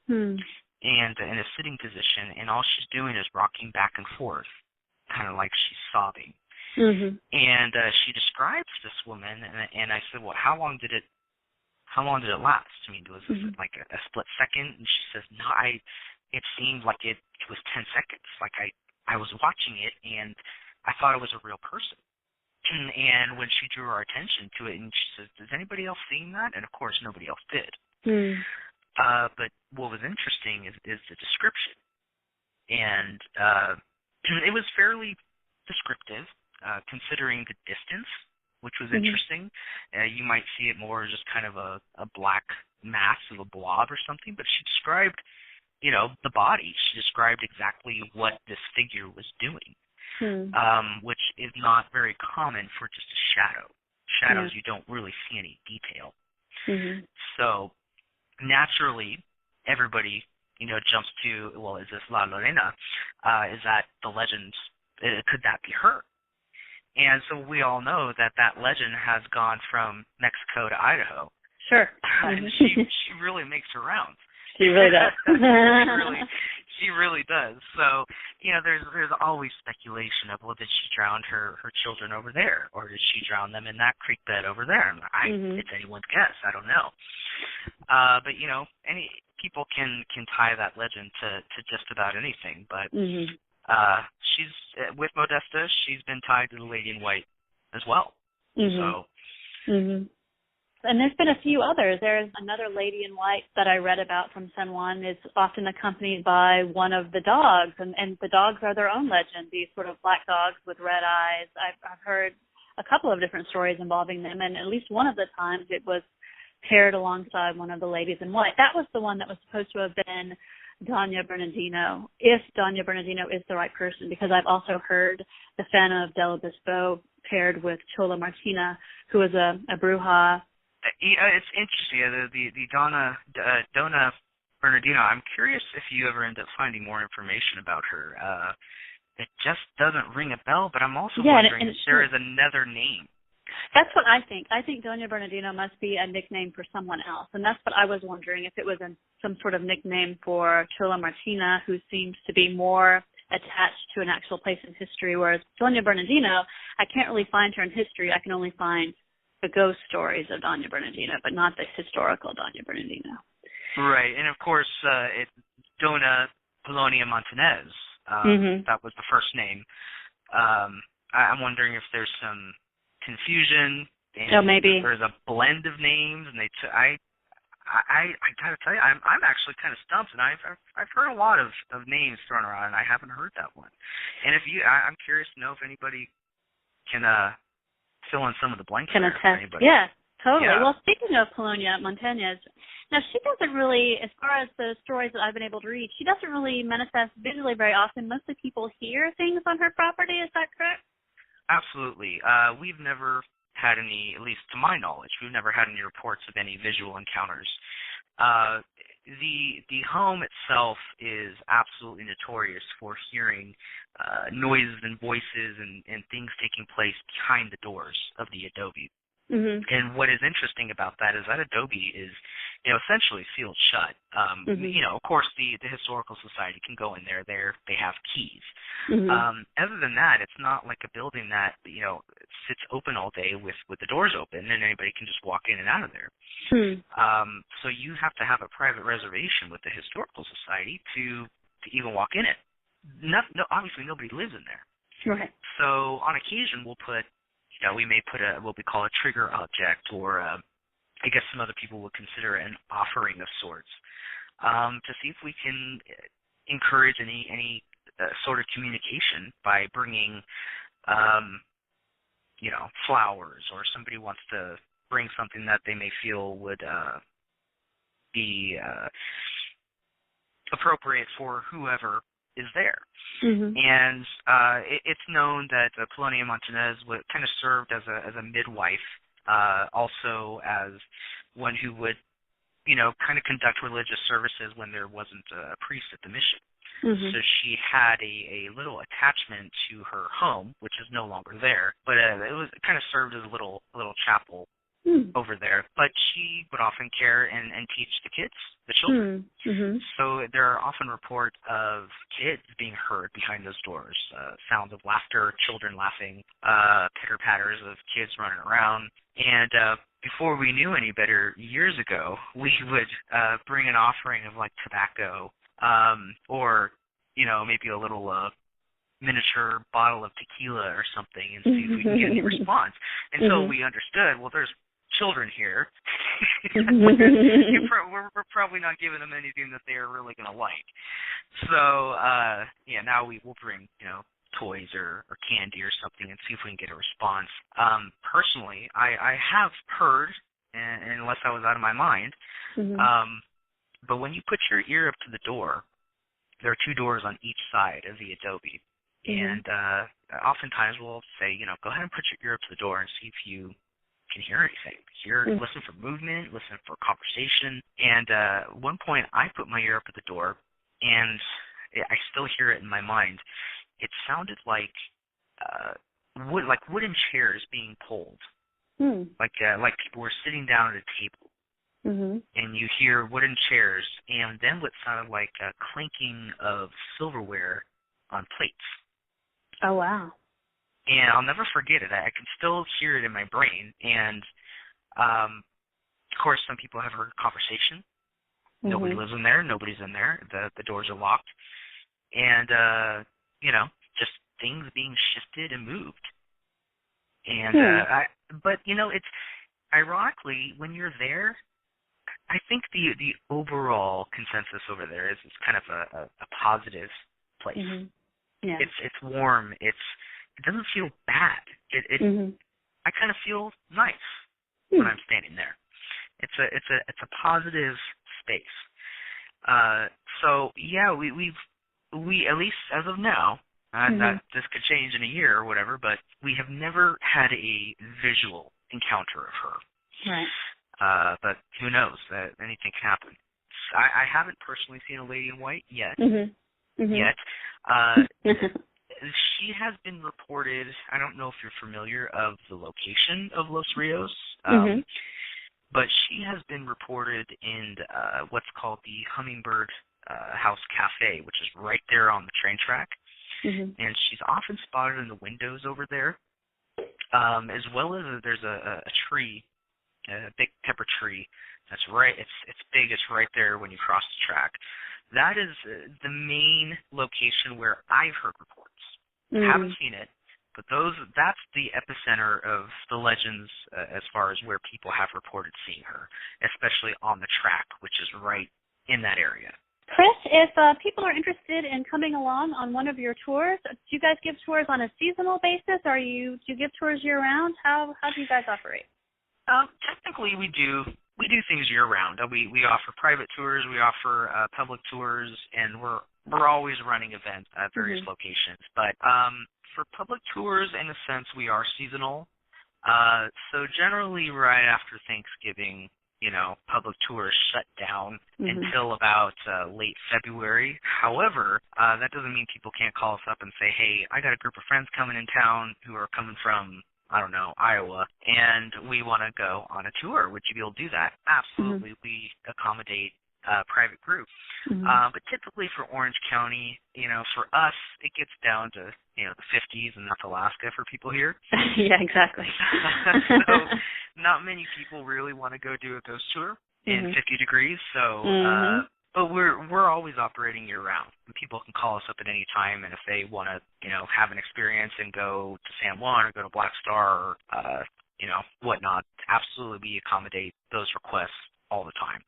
and in a sitting position, and all she's doing is rocking back and forth, kind of like she's sobbing. And she describes this woman, and I said, well, how long did it last? I mean, was it like a split second? And she says, no, it seemed like it was 10 seconds. Like I was watching it, and I thought it was a real person. And when she drew our attention to it, and she says, "Does anybody else seen that?" And of course, nobody else did. But what was interesting is the description, and it was fairly descriptive, considering the distance, which was interesting. You might see it more as just kind of a black mass of a blob or something, but she described, the body. She described exactly what this figure was doing. Which is not very common for just a shadow. Shadows, you don't really see any detail. So naturally, everybody, jumps to, well, is this La Llorona? Is that the legend? Could that be her? And so we all know that legend has gone from Mexico to Idaho. Sure. And she really makes her rounds. She really does. She really does. So, there's always speculation of, well, did she drown her children over there, or did she drown them in that creek bed over there? It's anyone's guess. I don't know. But any people can tie that legend to just about anything. But she's with Modesta. She's been tied to the Lady in White as well. So. And there's been a few others. There's another Lady in White that I read about from San Juan. Is often accompanied by one of the dogs, and the dogs are their own legend, these sort of black dogs with red eyes. I've heard a couple of different stories involving them, and at least one of the times it was paired alongside one of the ladies in white. That was the one that was supposed to have been Dona Bernardino, if Dona Bernardino is the right person, because I've also heard the Phantom of Del Obispo paired with Chola Martina, who is a bruja. It's interesting. The Dona Bernardino, I'm curious if you ever end up finding more information about her. It just doesn't ring a bell, but I'm also wondering if there is another name. That's what I think. I think Dona Bernardino must be a nickname for someone else, and that's what I was wondering, if it was some sort of nickname for Chola Martina, who seems to be more attached to an actual place in history, whereas Dona Bernardino, I can't really find her in history. I can only find the ghost stories of Dona Bernardino, but not the historical Dona Bernardino. Right, and of course, Dona Polonia Montanez, that was the first name. I'm wondering if there's some confusion, and maybe there's a blend of names, and I gotta tell you, I'm actually kind of stumped, and I've heard a lot of names thrown around, and I haven't heard that one. And I'm curious to know if anybody can fill in some of the blanks. Can attest. Yeah, totally. Yeah. Well, speaking of Polonia Montanez, now she doesn't really, as far as the stories that I've been able to read, she doesn't really manifest visually very often. Mostly people hear things on her property. Is that correct? Absolutely. We've never had any, at least to my knowledge, we've never had any reports of any visual encounters. The home itself is absolutely notorious for hearing noises and voices and things taking place behind the doors of the adobe. And what is interesting about that is that adobe is, essentially sealed shut. Of course, the Historical Society can go in there. They have keys. Other than that, it's not like a building that, sits open all day with the doors open and anybody can just walk in and out of there. So you have to have a private reservation with the Historical Society to even walk in it. Obviously, nobody lives in there. Right. So on occasion, we may put what we call a trigger object, or I guess some other people would consider an offering of sorts, to see if we can encourage any sort of communication by bringing, flowers, or somebody wants to bring something that they may feel would be appropriate for whoever is there. Mm-hmm. And it's known that Polonia Montanez kind of served as a midwife, also as one who would, kind of conduct religious services when there wasn't a priest at the mission. Mm-hmm. So she had a little attachment to her home, which is no longer there, but it kind of served as a little chapel over there. But she would often care and teach the kids, the children. Mm-hmm. So there are often reports of kids being heard behind those doors, sounds of laughter, children laughing, pitter-patters of kids running around. And before we knew any better, years ago, we would bring an offering of like tobacco, or maybe a little miniature bottle of tequila or something, and see if we can get any response. And so we understood, well, there's children here. We're probably not giving them anything that they are really going to like. So now we will bring toys or candy or something and see if we can get a response. Personally, I have heard, and unless I was out of my mind, but when you put your ear up to the door, there are two doors on each side of the adobe. And oftentimes we'll say, go ahead and put your ear up to the door and see if you can hear anything. Listen for movement, listen for conversation. And at one point I put my ear up at the door, and I still hear it in my mind. It sounded like wooden chairs being pulled, like people were sitting down at a table. And you hear wooden chairs, and then what sounded like a clinking of silverware on plates. Oh, wow. And I'll never forget it. I can still hear it in my brain. And, of course, some people have heard conversation. Nobody lives in there. Nobody's in there. The doors are locked. And, just things being shifted and moved. And, but it's ironically, when you're there, I think the overall consensus over there is it's kind of a positive place. Yeah. It's warm. It doesn't feel bad. I kind of feel nice when I'm standing there. It's a positive space. So yeah, we at least as of now, that this could change in a year or whatever, but we have never had a visual encounter of her. Right. But who knows? Anything can happen. I haven't personally seen a lady in white yet. Yet. She has been reported, I don't know if you're familiar of the location of Los Rios, but she has been reported in what's called the Hummingbird House Cafe, which is right there on the train track. And she's often spotted in the windows over there, as well as there's a tree, a big pepper tree that's right, it's big, it's right there when you cross the track. That is the main location where I've heard reports. I haven't seen it, but that's the epicenter of the legends as far as where people have reported seeing her, especially on the track, which is right in that area. Chris, if people are interested in coming along on one of your tours, do you guys give tours on a seasonal basis, or do you give tours year-round? How do you guys operate? Technically, we do things year-round. We offer private tours, we offer public tours, and we're always running events at various locations. But for public tours, in a sense, we are seasonal. So generally, right after Thanksgiving, public tours shut down until about late February. However, that doesn't mean people can't call us up and say, hey, I got a group of friends coming in town who are coming from, I don't know, Iowa, and we want to go on a tour. Would you be able to do that? Absolutely. We accommodate private groups. But typically for Orange County, for us, it gets down to, the 50s and North Alaska for people here. Yeah, exactly. So not many people really want to go do a ghost tour in 50 degrees. So, but we're always operating year round. And people can call us up at any time, and if they want to, have an experience and go to San Juan or go to Black Star or, whatnot, absolutely we accommodate those requests all the time.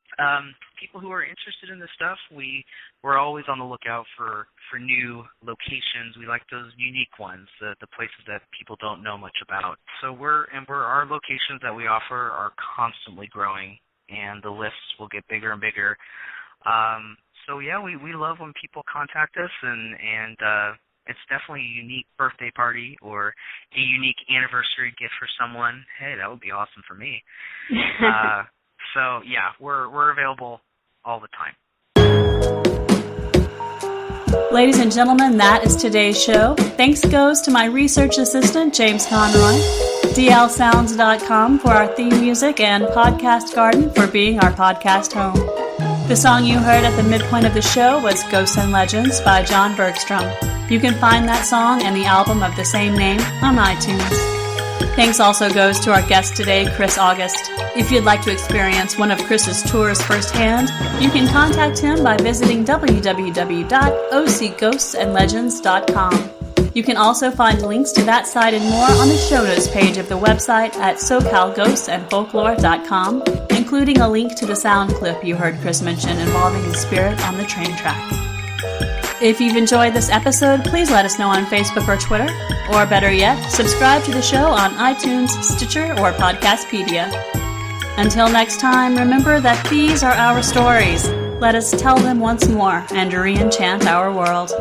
People who are interested in this stuff, we're always on the lookout for new locations. We like those unique ones, the places that people don't know much about. So our locations that we offer are constantly growing, and the lists will get bigger and bigger. So yeah, we love when people contact us, and it's definitely a unique birthday party or a unique anniversary gift for someone. Hey, that would be awesome for me. So yeah, we're available all the time. Ladies and gentlemen, that is today's show. Thanks goes to my research assistant, James Conroy, dlsounds.com for our theme music, and Podcast Garden for being our podcast home. The song you heard at the midpoint of the show was Ghosts and Legends by John Bergstrom. You can find that song and the album of the same name on iTunes. Thanks also goes to our guest today, Cris August. If you'd like to experience one of Chris's tours firsthand, you can contact him by visiting www.ocghostsandlegends.com. You can also find links to that site and more on the show notes page of the website at socalghostsandfolklore.com, including a link to the sound clip you heard Cris mention involving the spirit on the train track. If you've enjoyed this episode, please let us know on Facebook or Twitter, or better yet, subscribe to the show on iTunes, Stitcher, or Podcastpedia. Until next time, remember that these are our stories. Let us tell them once more and re-enchant our world.